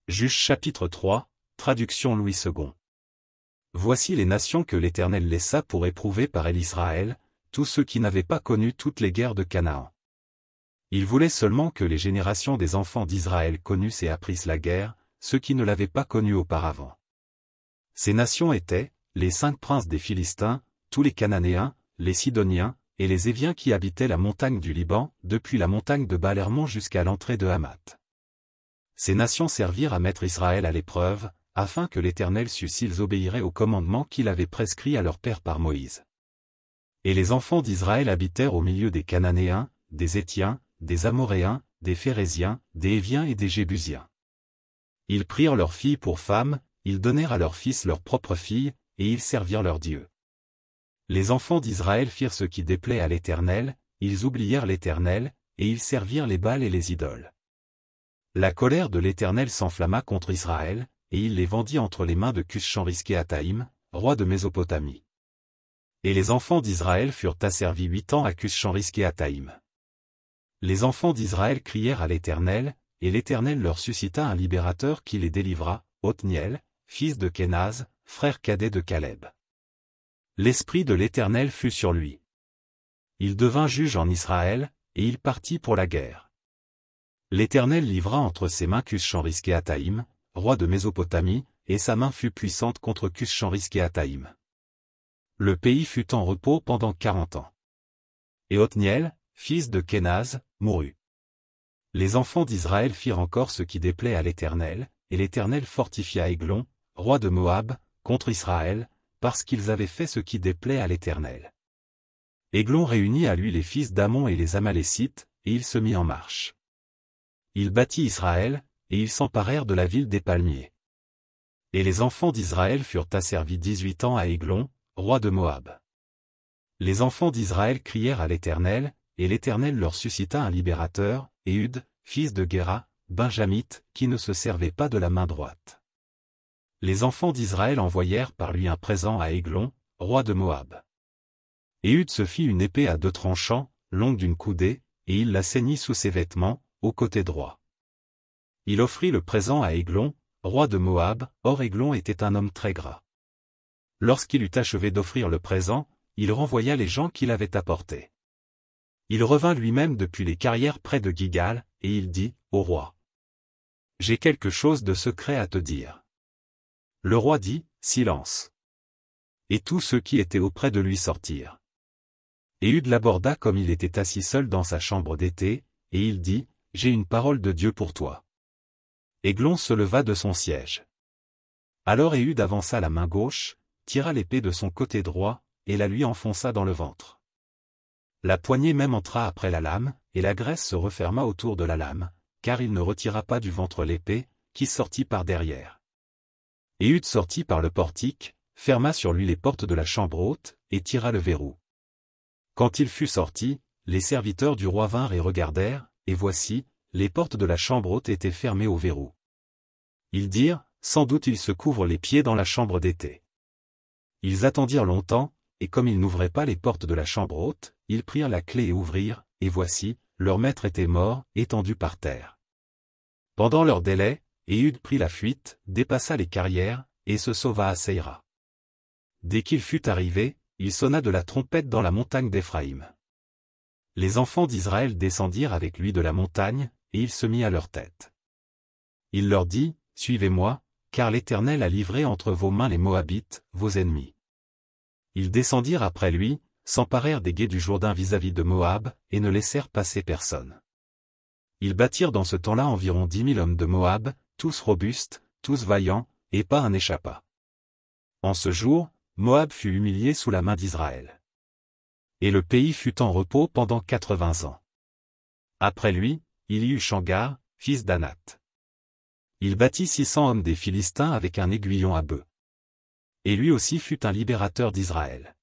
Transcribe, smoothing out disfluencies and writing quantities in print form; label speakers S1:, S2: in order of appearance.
S1: Juges chapitre 3, traduction Louis II. Voici les nations que l'Éternel laissa pour éprouver par elle Israël, tous ceux qui n'avaient pas connu toutes les guerres de Canaan. Il voulait seulement que les générations des enfants d'Israël connussent et apprissent la guerre, ceux qui ne l'avaient pas connue auparavant. Ces nations étaient, les 5 princes des Philistins, tous les Cananéens, les Sidoniens, et les Éviens qui habitaient la montagne du Liban, depuis la montagne de Baal-Hermon jusqu'à l'entrée de Hamath. Ces nations servirent à mettre Israël à l'épreuve, afin que l'Éternel sût s'ils obéiraient aux commandements qu'il avait prescrits à leur père par Moïse. Et les enfants d'Israël habitèrent au milieu des Cananéens, des Héthiens, des Amoréens, des Phéréziens, des Héviens et des Jébusiens. Ils prirent leurs filles pour femmes, ils donnèrent à leurs fils leurs propres filles, et ils servirent leur Dieu. Les enfants d'Israël firent ce qui déplaît à l'Éternel, ils oublièrent l'Éternel, et ils servirent les Baals et les idoles. La colère de l'Éternel s'enflamma contre Israël, et il les vendit entre les mains de Cush-Risquéataïm, roi de Mésopotamie. Et les enfants d'Israël furent asservis 8 ans à Cush-Risquéataïm. Les enfants d'Israël crièrent à l'Éternel, et l'Éternel leur suscita un libérateur qui les délivra, Othniel, fils de Kénaz, frère cadet de Caleb. L'esprit de l'Éternel fut sur lui. Il devint juge en Israël, et il partit pour la guerre. L'Éternel livra entre ses mains Cush-Risquéataïm, roi de Mésopotamie, et sa main fut puissante contre Cush-Risquéataïm. Le pays fut en repos pendant 40 ans. Et Othniel, fils de Kénaz, mourut. Les enfants d'Israël firent encore ce qui déplaît à l'Éternel, et l'Éternel fortifia Églon, roi de Moab, contre Israël, parce qu'ils avaient fait ce qui déplaît à l'Éternel. Églon réunit à lui les fils d'Ammon et les Amalécites, et il se mit en marche. Il battit Israël, et ils s'emparèrent de la ville des palmiers. Et les enfants d'Israël furent asservis 18 ans à Églon, roi de Moab. Les enfants d'Israël crièrent à l'Éternel, et l'Éternel leur suscita un libérateur, Éhud, fils de Guéra, benjamite, qui ne se servait pas de la main droite. Les enfants d'Israël envoyèrent par lui un présent à Églon, roi de Moab. Éhud se fit une épée à 2 tranchants, longue d'une coudée, et il la ceignit sous ses vêtements, au côté droit. Il offrit le présent à Églon, roi de Moab, or Églon était un homme très gras. Lorsqu'il eut achevé d'offrir le présent, il renvoya les gens qui l'avaient apporté. Il revint lui-même depuis les carrières près de Gigal, et il dit, au roi: J'ai quelque chose de secret à te dire. Le roi dit, silence. Et tous ceux qui étaient auprès de lui sortirent. Éhud l'aborda comme il était assis seul dans sa chambre d'été, et il dit, J'ai une parole de Dieu pour toi. Églon se leva de son siège. Alors Éhud avança la main gauche, tira l'épée de son côté droit, et la lui enfonça dans le ventre. La poignée même entra après la lame, et la graisse se referma autour de la lame, car il ne retira pas du ventre l'épée, qui sortit par derrière. Éhud sortit par le portique, ferma sur lui les portes de la chambre haute, et tira le verrou. Quand il fut sorti, les serviteurs du roi vinrent et regardèrent, et voici, les portes de la chambre haute étaient fermées au verrou. Ils dirent, sans doute il se couvre les pieds dans la chambre d'été. Ils attendirent longtemps, et comme ils n'ouvraient pas les portes de la chambre haute, ils prirent la clé et ouvrirent, et voici, leur maître était mort, étendu par terre. Pendant leur délai, Éhud prit la fuite, dépassa les carrières, et se sauva à Seïra. Dès qu'il fut arrivé, il sonna de la trompette dans la montagne d'Éphraïm. Les enfants d'Israël descendirent avec lui de la montagne, et il se mit à leur tête. Il leur dit, Suivez-moi, car l'Éternel a livré entre vos mains les Moabites, vos ennemis. Ils descendirent après lui, s'emparèrent des gués du Jourdain vis-à-vis de Moab, et ne laissèrent passer personne. Ils battirent dans ce temps-là environ 10 000 hommes de Moab, tous robustes, tous vaillants, et pas un n'échappa. En ce jour, Moab fut humilié sous la main d'Israël. Et le pays fut en repos pendant 80 ans. Après lui, il y eut Shamgar, fils d'Anath. Il battit 600 hommes des Philistins avec un aiguillon à bœuf. Et lui aussi fut un libérateur d'Israël.